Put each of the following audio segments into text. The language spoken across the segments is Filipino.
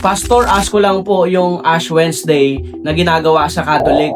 Pastor, ask ko lang po yung Ash Wednesday na ginagawa sa Catholic.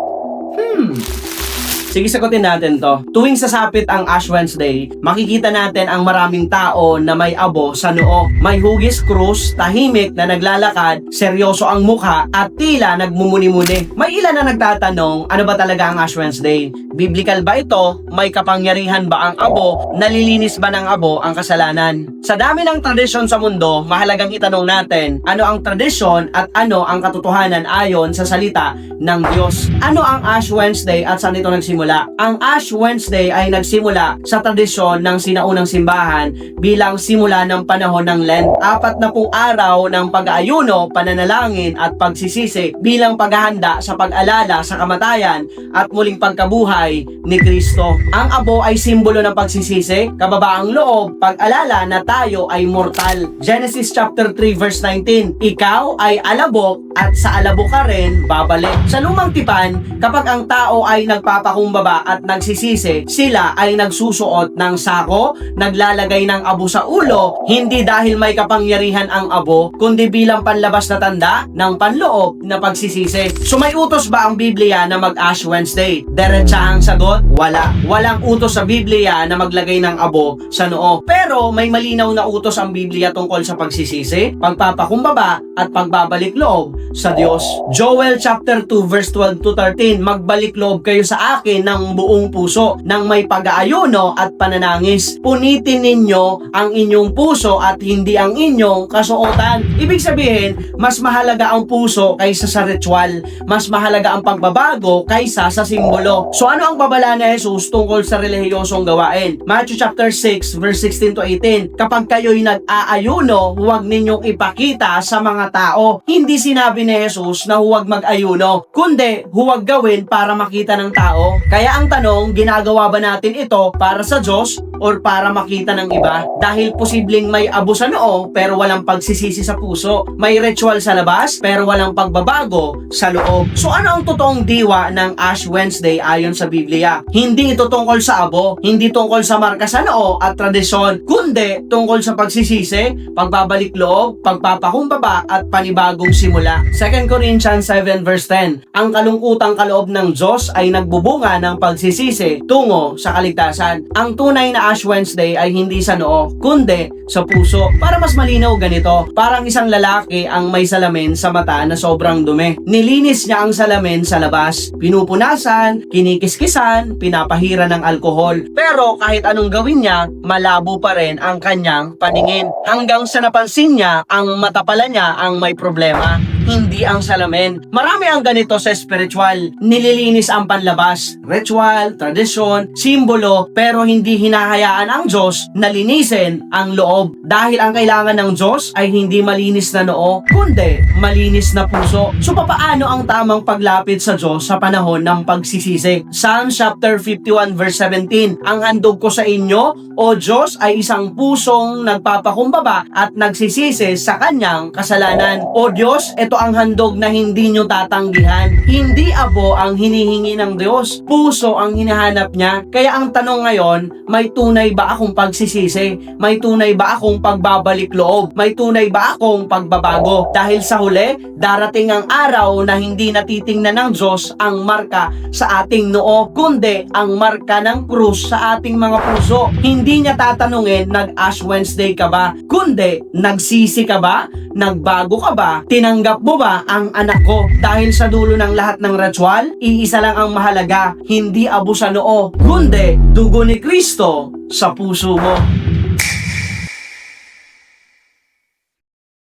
Sige, sagutin natin to. Tuwing sasapit ang Ash Wednesday, makikita natin ang maraming tao na may abo sa noo. May hugis krus, tahimik na naglalakad, seryoso ang mukha, at tila nagmumuni-muni. May ilan na nagtatanong, ano ba talaga ang Ash Wednesday? Biblical ba ito? May kapangyarihan ba ang abo? Nalilinis ba ng abo ang kasalanan? Sa dami ng tradisyon sa mundo, mahalagang itanong natin, ano ang tradisyon at ano ang katotohanan ayon sa salita ng Diyos? Ano ang Ash Wednesday at saan ito nagsimula? Ang Ash Wednesday ay nagsimula sa tradisyon ng sinaunang simbahan bilang simula ng panahon ng Lent. 40 araw ng pag-aayuno, pananalangin at pagsisisi bilang paghahanda sa pag-alala sa kamatayan at muling pagkabuhay ni Kristo. Ang abo ay simbolo ng pagsisisi, kababaang loob, pag-alala na tayo ay mortal. Genesis chapter 3 verse 19, ikaw ay alabok at sa alabok ka rin babalik. Sa lumang tipan, kapag ang tao ay nagpapakumbaba at nagsisisi, sila ay nagsusuot ng sako, naglalagay ng abo sa ulo, hindi dahil may kapangyarihan ang abo, kundi bilang panlabas na tanda ng panloob na pagsisisi. So may utos ba ang Biblia na mag-Ash Wednesday? Diretsa ang sagot, wala. Walang utos sa Biblia na maglagay ng abo sa noo. Pero may malinaw na utos ang Biblia tungkol sa pagsisisi, pagpapakumbaba at pagbabalik loob sa Diyos. Joel chapter 2 verse 12 to 13, magbalik loob kayo sa akin ng buong puso, ng may pag-aayuno at pananangis. Punitin ninyo ang inyong puso at hindi ang inyong kasuotan. Ibig sabihin, mas mahalaga ang puso kaysa sa ritual. Mas mahalaga ang pagbabago kaysa sa simbolo. So ano ang babala ni Jesus tungkol sa relihiyosong gawain? Matthew chapter 6 verse 16 to 18, kapag kayo'y nag-aayuno, huwag ninyong ipakita sa mga tao. Hindi sinabi ni Jesus na huwag mag-ayuno, kundi huwag gawin para makita ng tao. Kaya ang tanong, ginagawa ba natin ito para sa Diyos or para makita ng iba? Dahil posibleng may abo sa noo pero walang pagsisisi sa puso. May ritual sa labas pero walang pagbabago sa loob. So ano ang totoong diwa ng Ash Wednesday ayon sa Biblia? Hindi ito tungkol sa abo, hindi tungkol sa marka sa noo at tradisyon, kundi tungkol sa pagsisisi, pagbabalik loob, pagpapakumbaba at panibagong simula. 2 Corinthians 7 verse 10, ang kalungkutang kaloob ng Diyos ay nagbubunga ng pagsisisi tungo sa kaligtasan. Ang tunay na Ash Wednesday ay hindi sa noo, kundi sa puso. Para mas malinaw ganito, parang isang lalaki ang may salamin sa mata na sobrang dumi. Nilinis niya ang salamin sa labas, pinupunasan, kinikiskisan, pinapahira ng alkohol. Pero kahit anong gawin niya, malabo pa rin ang kanyang paningin. Hanggang sa napansin niya, ang mata pala niya ang may problema, hindi ang salamin. Marami ang ganito sa spiritual. Nililinis ang panlabas, ritual, tradisyon, simbolo, pero hindi hinahayaan ang Diyos na linisin ang loob. Dahil ang kailangan ng Diyos ay hindi malinis na noo, kundi malinis na puso. So papaano ang tamang paglapit sa Diyos sa panahon ng pagsisisi? Psalm chapter 51 verse 17, ang handog ko sa inyo, O Diyos, ay isang pusong nagpapakumbaba at nagsisisi sa kanyang kasalanan. O Diyos, ito ang handog na hindi nyo tatanggihan. Hindi abo ang hinihingi ng Diyos, puso ang hinahanap niya. Kaya ang tanong ngayon, may tunay ba akong pagsisisi? May tunay ba akong pagbabalik loob? May tunay ba akong pagbabago? Dahil sa huli, darating ang araw na hindi natitingnan ng Diyos ang marka sa ating noo, kundi ang marka ng krus sa ating mga puso. Hindi niya tatanungin, nag-Ash Wednesday ka ba? Kundi, nagsisi ka ba? Nagbago ka ba? Tinanggap mo ba ang anak ko? Dahil sa dulo ng lahat ng ritual, iisa lang ang mahalaga, hindi abo sa noo, kundi dugo ni Kristo sa puso mo.